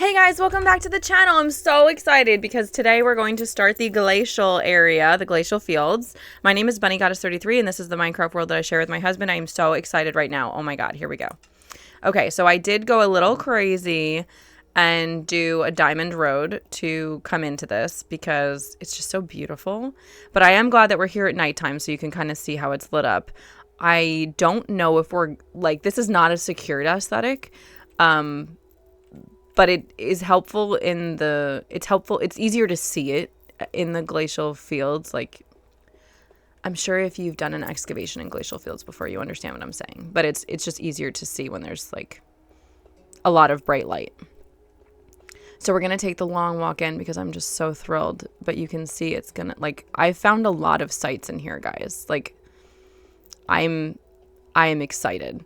Hey guys, welcome back to the channel. I'm so excited because today we're going to start the glacial area, the glacial fields. My name is Bunny Goddess 33 and this is the Minecraft world that I share with my husband. I am so excited right now. Oh my god, here we go. Okay, so I did go a little crazy and do a diamond road to come into this because it's just so beautiful. But I am glad that we're here at nighttime so you can kind of see how it's lit up. I don't know if we're like, this is not a secured aesthetic. But it is helpful it's easier to see it in the glacial fields. Like, I'm sure if you've done an excavation in glacial fields before, you understand what I'm saying. But it's just easier to see when there's like a lot of bright light. So we're going to take the long walk in because I'm just so thrilled. But you can see it's going to, like, I found a lot of sights in here, guys. Like, I am excited.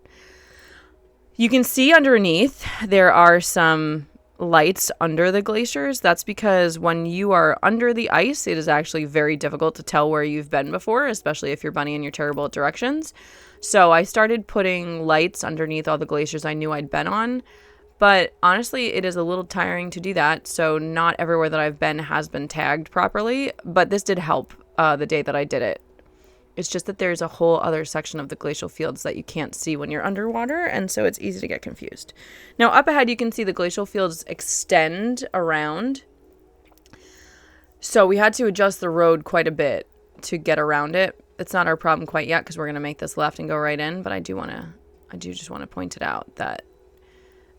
You can see underneath there are some lights under the glaciers. That's because when you are under the ice, it is actually very difficult to tell where you've been before, especially if you're bunny and you're terrible at directions. So I started putting lights underneath all the glaciers I knew I'd been on. But honestly, it is a little tiring to do that. So not everywhere that I've been has been tagged properly. But this did help the day that I did it. It's just that there's a whole other section of the glacial fields that you can't see when you're underwater, and so it's easy to get confused. Now, up ahead, you can see the glacial fields extend around. So we had to adjust the road quite a bit to get around it. It's not our problem quite yet because we're going to make this left and go right in, but I do just want to point it out that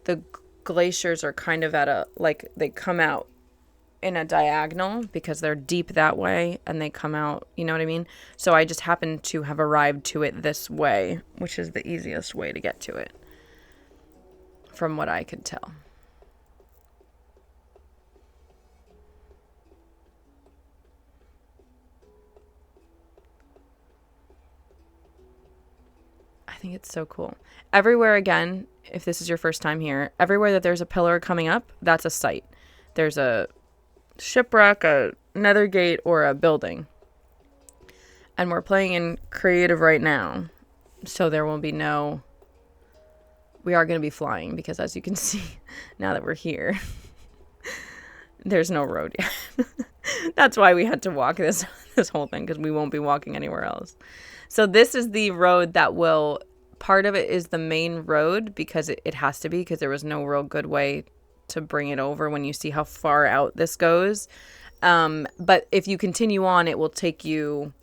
the glaciers are kind of at a, like, they come out in a diagonal because they're deep that way and they come out, you know what I mean? So I just happen to have arrived to it this way, which is the easiest way to get to it from what I could tell. I think it's so cool. Everywhere, again, if this is your first time here, everywhere that there's a pillar coming up, that's a site. There's a shipwreck, a nether gate, or a building. And we're playing in creative right now, so there will be no, we are going to be flying because, as you can see now that we're here, there's no road yet. That's why we had to walk this whole thing, because we won't be walking anywhere else. So this is the road that will, part of it is the main road because it has to be, because there was no real good way to bring it over when you see how far out this goes. But if you continue on, it will take you,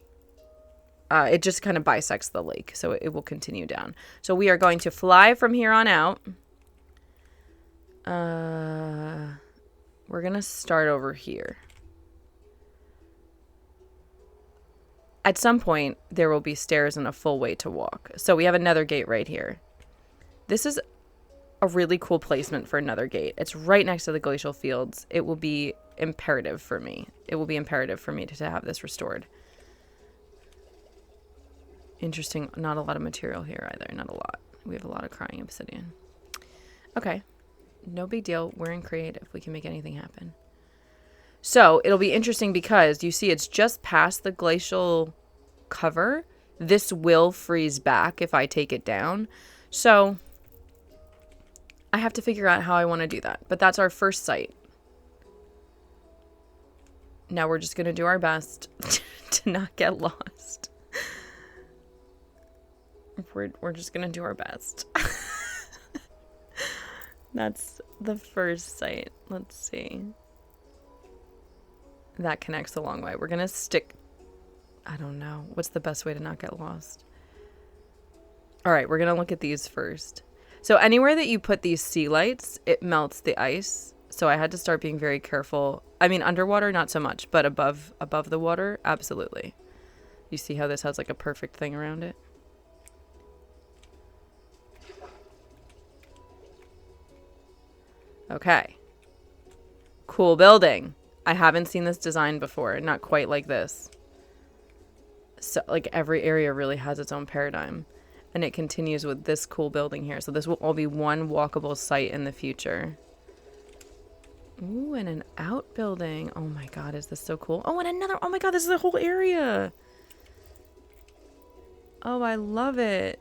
it just kind of bisects the lake, so it will continue down. So we are going to fly from here on out. We're going to start over here. At some point, there will be stairs and a full way to walk. So we have another gate right here. This is a really cool placement for another gate. It's right next to the glacial fields. It will be imperative for me. It will be imperative for me to have this restored. Interesting. Not a lot of material here either. Not a lot. We have a lot of crying obsidian. Okay. No big deal. We're in creative. We can make anything happen. So it'll be interesting because you see it's just past the glacial cover. This will freeze back if I take it down. So I have to figure out how I want to do that. But that's our first site. Now we're just going to do our best to not get lost. We're just going to do our best. That's the first site. Let's see. That connects a long way. We're going to stick... I don't know. What's the best way to not get lost? All right, we're going to look at these first. So anywhere that you put these sea lights, it melts the ice. So I had to start being very careful. I mean, underwater, not so much, but above the water, absolutely. You see how this has like a perfect thing around it? Okay. Cool building. I haven't seen this design before. Not quite like this. So like every area really has its own paradigm. And it continues with this cool building here. So this will all be one walkable site in the future. Ooh, and an outbuilding. Oh my god, is this so cool? Oh, and another. Oh my god, this is a whole area. Oh, I love it.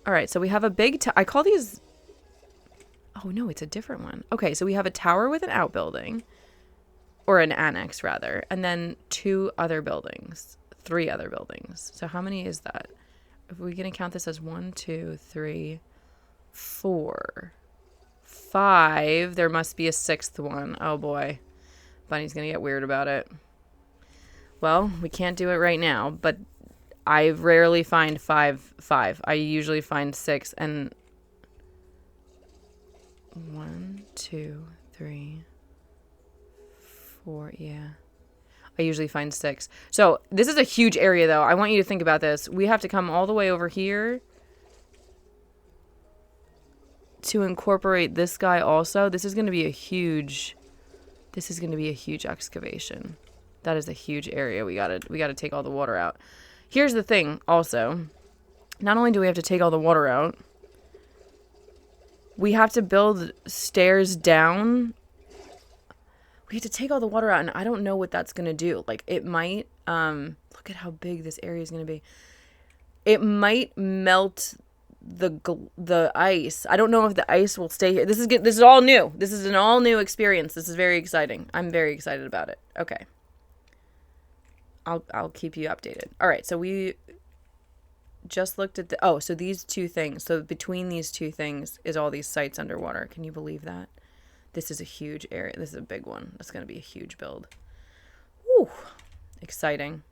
All right, so we have a big... I call these... Oh, Oh, no, it's a different one. Okay, so we have a tower with an outbuilding, or an annex, rather, and then 2 other buildings, 3 other buildings. So how many is that? If we're going to count this as 1, 2, 3, 4, 5, there must be a 6th one. Oh, boy. Bunny's going to get weird about it. Well, we can't do it right now, but I rarely find 5. I usually find 6, and 1, 2, 3, 4, yeah. I usually find 6. So this is a huge area, though. I want you to think about this. We have to come all the way over here to incorporate this guy also. This is going to be a huge excavation. That is a huge area. We gotta take all the water out. Here's the thing also. Not only do we have to take all the water out, we have to build stairs down. We have to take all the water out, and I don't know what that's going to do. Like, it might, look at how big this area is going to be. It might melt the ice. I don't know if the ice will stay here. This is all new. This is an all new experience. This is very exciting. I'm very excited about it. Okay. I'll keep you updated. All right, so we just looked at so these 2 things. So between these 2 things is all these sites underwater. Can you believe that? This is a huge area. This is a big one. That's going to be a huge build. Woo! Exciting.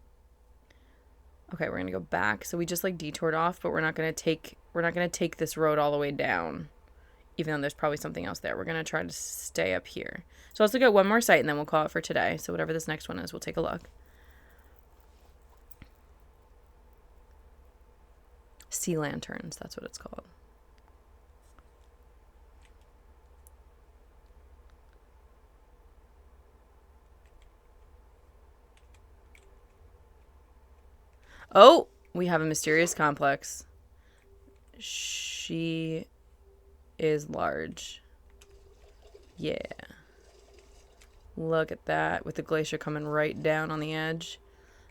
Okay, we're going to go back. So we just like detoured off, but we're not going to take this road all the way down, even though there's probably something else there. We're going to try to stay up here. So let's look at one more site, and then we'll call it for today. So whatever this next one is, we'll take a look. Sea lanterns, that's what it's called. Oh, we have a mysterious complex. She is large. Yeah. Look at that, with the glacier coming right down on the edge.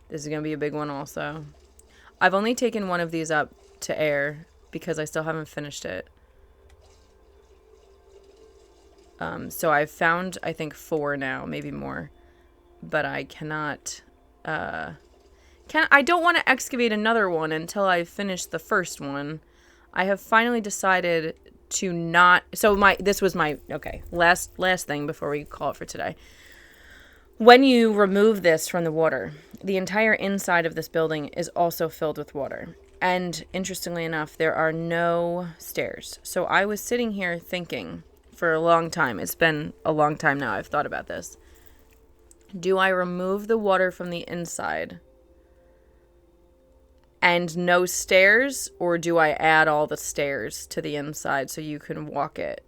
This is going to be a big one also. I've only taken one of these up to air because I still haven't finished it. So I've found, I think, 4 now, maybe more. But I cannot... I don't want to excavate another one until I finish the first one. I have finally decided to not... So this was my... Okay, last thing before we call it for today. When you remove this from the water, the entire inside of this building is also filled with water. And interestingly enough, there are no stairs. So I was sitting here thinking for a long time. It's been a long time now I've thought about this. Do I remove the water from the inside and no stairs, or do I add all the stairs to the inside so you can walk it?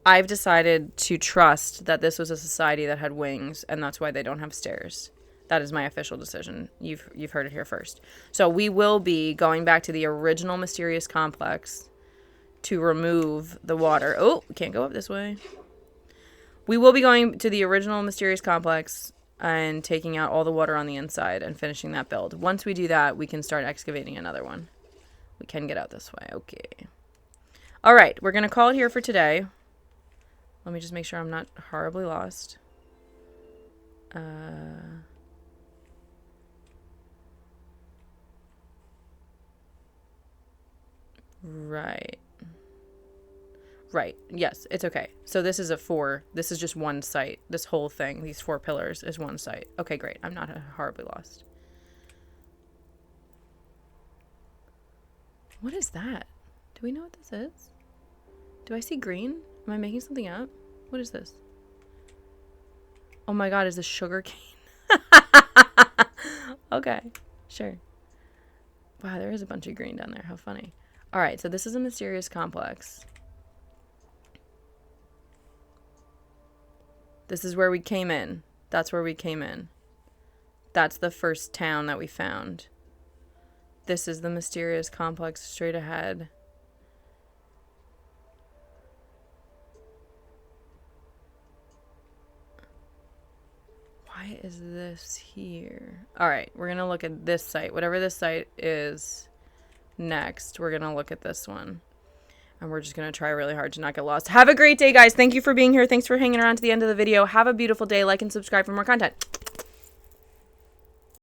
I've decided to trust that this was a society that had wings, and that's why they don't have stairs. That is my official decision. You've heard it here first. So we will be going back to the original mysterious complex to remove the water. Oh, we can't go up this way. We will be going to the original mysterious complex and taking out all the water on the inside and finishing that build. Once we do that, we can start excavating another one. We can get out this way. Okay. All right, we're going to call it here for today. Let me just make sure I'm not horribly lost. Right. Right. Yes, it's okay. So this is this is just one site. This whole thing, these 4 pillars is one site. Okay, great. I'm not horribly lost. What is that? Do we know what this is? Do I see green? Am I making something up? What is this? Oh my god, is this sugar cane? Okay, sure. Wow, there is a bunch of green down there. How funny. All right, so this is a mysterious complex. This is where we came in. That's where we came in. That's the first town that we found. This is the mysterious complex straight ahead. Why is this here? All right, we're going to look at this site. Whatever this site is next, we're going to look at this one. And we're just going to try really hard to not get lost. Have a great day, guys. Thank you for being here. Thanks for hanging around to the end of the video. Have a beautiful day. Like and subscribe for more content.